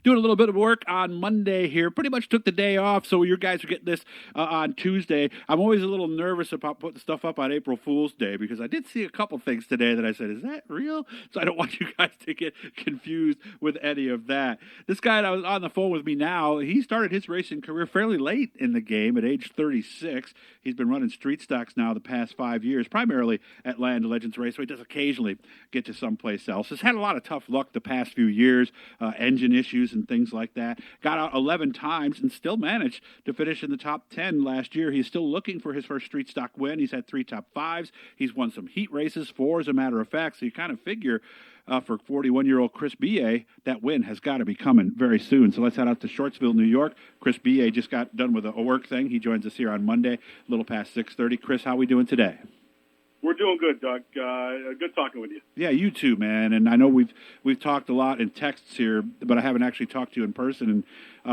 Doing a little bit of work on Monday here. Pretty much took the day off, so you guys are getting this on Tuesday. I'm always a little nervous about putting stuff up on April Fool's Day because I did see a couple things today that I said, is that real? So I don't want you guys to get confused with any of that. This guy that was on the phone with me now, he started his racing career fairly late in the game at age 36. He's been running street stocks now the past 5 years, primarily at Land of Legends Raceway. Does occasionally get to someplace else. Has had a lot of tough luck the past few years, engine issues and things like that. Got out 11 times and still managed to finish in the top 10 last year. He's still looking for his first street stock win. He's had 3 top 5s. He's won some heat races, 4 as a matter of fact. So you kind of figure for 41-year-old Chris Beyea, that win has got to be coming very soon. So let's head out to Shortsville, New York. Chris Beyea just got done with a work thing. He joins us here on Monday, a little past 6:30. Chris, how are we doing today? We're doing good, Doug. Good talking with you. Yeah, you too, man. And I know we've talked a lot in texts here, but I haven't actually talked to you in person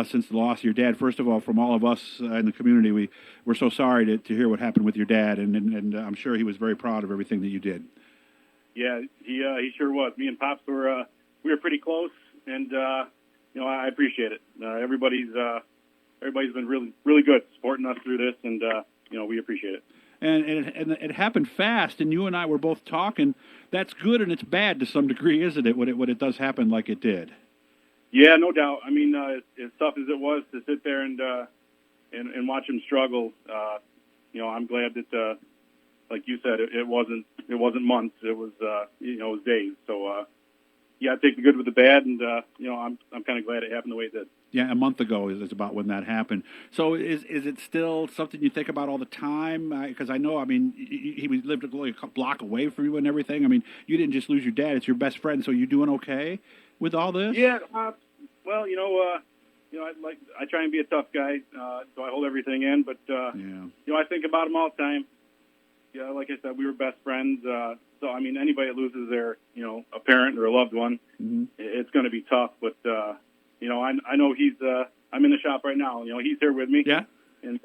since the loss of your dad. First of all, from all of us in the community, we're so sorry to hear what happened with your dad, and I'm sure he was very proud of everything that you did. Yeah, he sure was. Me and Pops were pretty close, and I appreciate it. Everybody's been really good supporting us through this, and we appreciate it. And it happened fast, and you and I were both talking. That's good and it's bad to some degree, isn't it, when it does happen like it did? Yeah, no doubt. I mean, as tough as it was to sit there and watch him struggle, I'm glad that, like you said, it wasn't months. It was it was days. So I take the good with the bad, and I'm kind of glad it happened the way it did. Yeah, a month ago is about when that happened. So is it still something you think about all the time? Because I know, I mean, he lived a block away from you and everything. I mean, you didn't just lose your dad; it's your best friend. So you doing okay with all this? Yeah. Well, I try and be a tough guy, so I hold everything in. But I think about him all the time. Yeah, like I said, we were best friends. So I mean, anybody that loses their a parent or a loved one, it's going to be tough. But I know he's. I'm in the shop right now. He's here with me. Yeah. And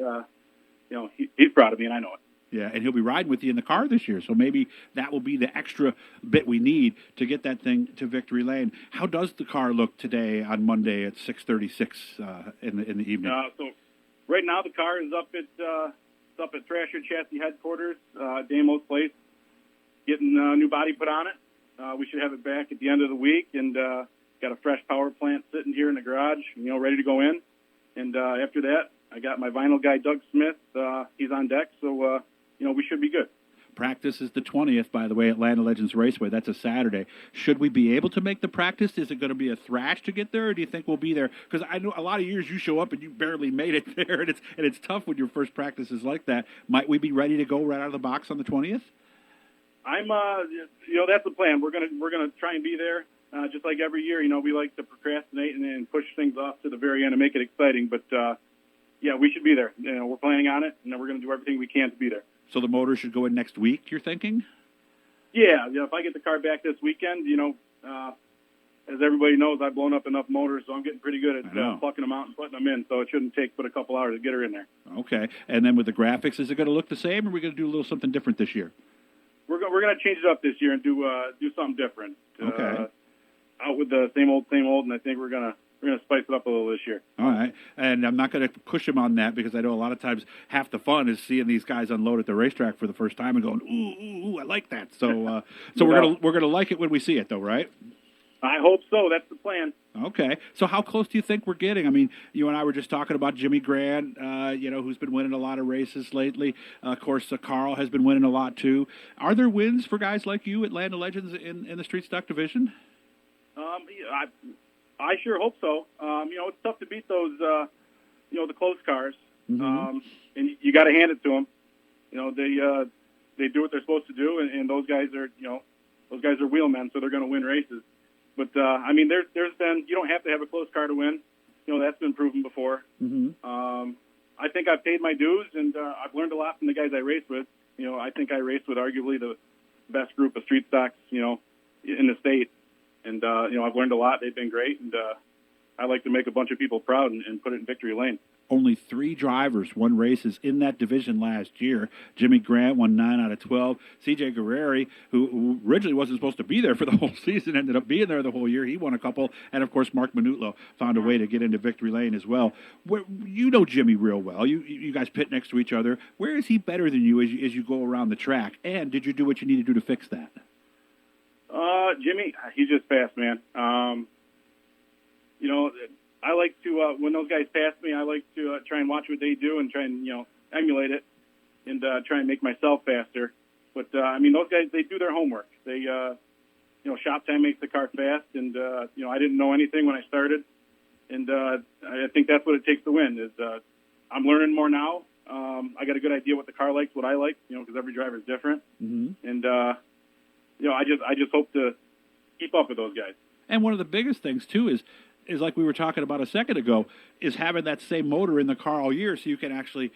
he's proud of me, and I know it. Yeah, and he'll be riding with you in the car this year. So maybe that will be the extra bit we need to get that thing to victory lane. How does the car look today on Monday at 6:36 in the evening? So right now the car is up at Thrasher Chassis headquarters, Damo's place, getting a new body put on it. We should have it back at the end of the week, and got a fresh power plant sitting here in the garage, ready to go in. And after that, I got my vinyl guy, Doug Smith. He's on deck, so we should be good. Practice is the 20th, by the way, at Land of Legends Raceway. That's a Saturday. Should we be able to make the practice? Is it going to be a thrash to get there, or do you think we'll be there? Because I know a lot of years you show up and you barely made it there, and it's tough when your first practice is like that. Might we be ready to go right out of the box on the 20th? I'm, that's the plan. We're gonna try and be there. Just like every year, we like to procrastinate and push things off to the very end and make it exciting. But we should be there. We're planning on it, and then we're going to do everything we can to be there. So the motor should go in next week, you're thinking? Yeah, if I get the car back this weekend, as everybody knows, I've blown up enough motors, so I'm getting pretty good at plucking them out and putting them in. So it shouldn't take but a couple hours to get her in there. Okay. And then with the graphics, is it going to look the same, or are we going to do a little something different this year? We're going to change it up this year and do something different. Okay. Out with the same old, and I think we're gonna spice it up a little this year. All right, and I'm not going to push him on that because I know a lot of times half the fun is seeing these guys unload at the racetrack for the first time and going, ooh, I like that. So, we're gonna like it when we see it, though, right? I hope so. That's the plan. Okay. So how close do you think we're getting? I mean, you and I were just talking about Jimmy Grant, who's been winning a lot of races lately. Of course, Carl has been winning a lot too. Are there wins for guys like you at Land of Legends in the street stock division? I sure hope so. It's tough to beat those, the close cars. Mm-hmm. And you got to hand it to them. They do what they're supposed to do, and those guys are wheelmen, so they're going to win races. But there's been, you don't have to have a close car to win. That's been proven before. Mm-hmm. I think I've paid my dues, and I've learned a lot from the guys I race with. I think I race with arguably the best group of street stocks, in the state. And, I've learned a lot. They've been great. And, I like to make a bunch of people proud and put it in victory lane. Only 3 drivers won races in that division last year. Jimmy Grant won 9 out of 12. C.J. Guerreri, who originally wasn't supposed to be there for the whole season, ended up being there the whole year. He won a couple. And, of course, Mark Minutlo found a way to get into victory lane as well. You know Jimmy real well. You guys pit next to each other. Where is he better than you as you go around the track? And did you do what you need to do to fix that? Jimmy, he's just fast, man. I like to, when those guys pass me, I like to try and watch what they do and try and, emulate it and try and make myself faster. But, those guys, they do their homework. They, shop time makes the car fast. And, I didn't know anything when I started. And I think that's what it takes to win is I'm learning more now. I got a good idea what the car likes, what I like, because every driver is different. Mm-hmm. And, I just hope to keep up with those guys. And one of the biggest things, too, is like we were talking about a second ago, is having that same motor in the car all year so you can actually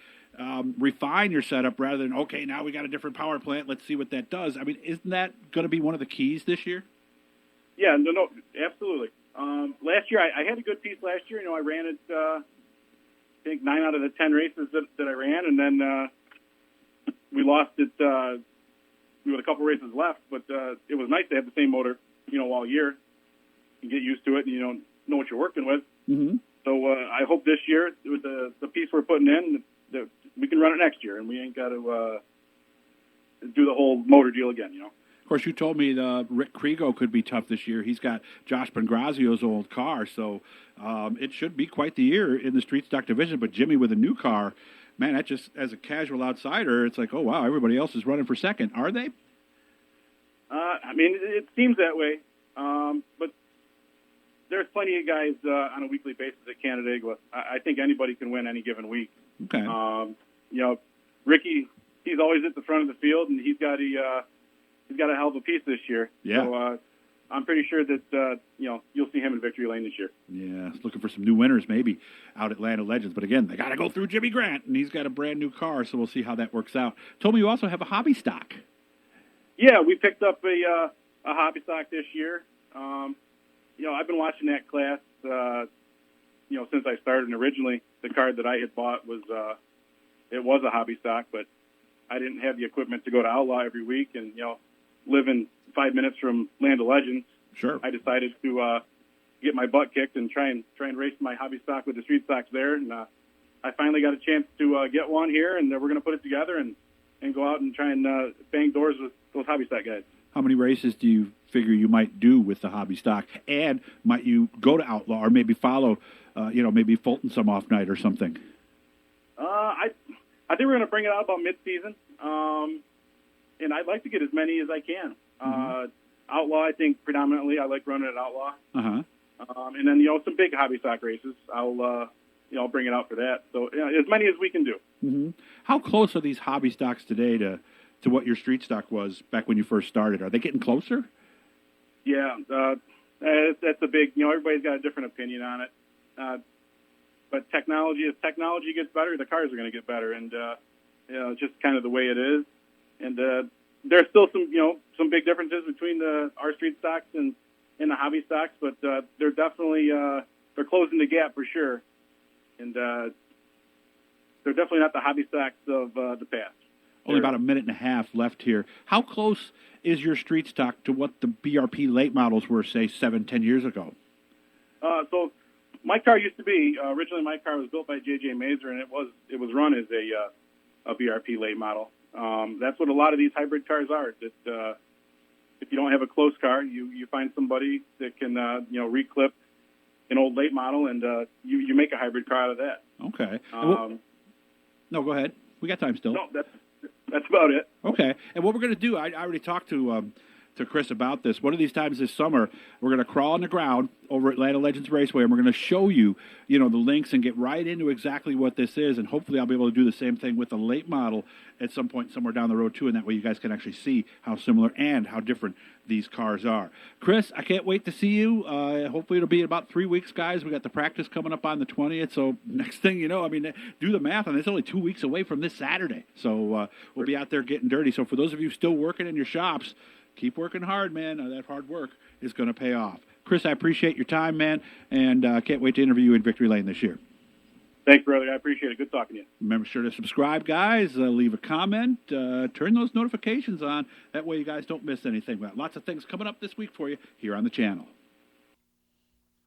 refine your setup rather than, okay, now we got a different power plant, let's see what that does. I mean, isn't that going to be one of the keys this year? Yeah, no, absolutely. Last year, I had a good piece last year. I ran it, I think, 9 out of the 10 races that I ran, and then we lost it with a couple races left, but it was nice to have the same motor, all year and get used to it and, know what you're working with. Mm-hmm. So I hope this year, with the piece we're putting in, that we can run it next year, and we ain't got to do the whole motor deal again, Of course, you told me Rick Kriego could be tough this year. He's got Josh Pangrazio's old car, so it should be quite the year in the street stock division. But Jimmy with a new car, man, that just, as a casual outsider, it's like, oh, wow, everybody else is running for second. Are they? It seems that way, but there's plenty of guys on a weekly basis at Canandaigua. I think anybody can win any given week. Okay. Ricky, he's always at the front of the field, and he's got a hell of a piece this year. Yeah. So I'm pretty sure that you'll see him in victory lane this year. Yeah, looking for some new winners maybe out at Land of Legends. But again, they got to go through Jimmy Grant, and he's got a brand new car, so we'll see how that works out. Told me you also have a hobby stock. Yeah, we picked up a hobby stock this year. I've been watching that class, since I started. And originally, the card that I had bought was a hobby stock, but I didn't have the equipment to go to Outlaw every week. And, living 5 minutes from Land of Legends, sure, I decided to get my butt kicked and try and race my hobby stock with the street stocks there. And I finally got a chance to get one here, and we're going to put it together and go out and try and bang doors with those hobby stock guys. How many races do you figure you might do with the hobby stock? And might you go to Outlaw or maybe follow, maybe Fulton some off night or something? I think we're going to bring it out about mid-season, and I'd like to get as many as I can. Mm-hmm. Outlaw, I think predominantly I like running at Outlaw. Uh-huh. And then some big hobby stock races, I'll bring it out for that. So as many as we can do. Mm-hmm. How close are these hobby stocks today to what your street stock was back when you first started? Are they getting closer? Yeah, that's a big. Everybody's got a different opinion on it. But as technology gets better, the cars are going to get better, and it's just kind of the way it is. And there's still some big differences between our street stocks and the hobby stocks, but they're definitely they're closing the gap for sure. And they're definitely not the hobby stocks of the past. Only about a minute and a half left here. How close is your street stock to what the BRP late models were, say, 7-10 years ago? So my car used to be originally my car was built by J.J. Mazer, and it was run as a BRP late model. That's what a lot of these hybrid cars are. That if you don't have a close car, you find somebody that can reclip an old late model, and you make a hybrid car out of that. Okay. No, go ahead. We got time still. No, that's about it. Okay. And what we're going to do, I already talked to Chris about this. One of these times this summer, we're going to crawl on the ground over at Land of Legends Raceway, and we're going to show you, the links and get right into exactly what this is. And hopefully I'll be able to do the same thing with the late model at some point somewhere down the road, too. And that way you guys can actually see how similar and how different these cars are. Chris, I can't wait to see you. Hopefully it'll be in about 3 weeks, guys. We got the practice coming up on the 20th. So next thing you know, do the math on this. It's only 2 weeks away from this Saturday. So we'll be out there getting dirty. So for those of you still working in your shops, keep working hard, man. That hard work is going to pay off. Chris, I appreciate your time, man, and can't wait to interview you in Victory Lane this year. Thanks, brother. I appreciate it. Good talking to you. Remember, sure to subscribe, guys. Leave a comment. Turn those notifications on. That way you guys don't miss anything. We got lots of things coming up this week for you here on the channel.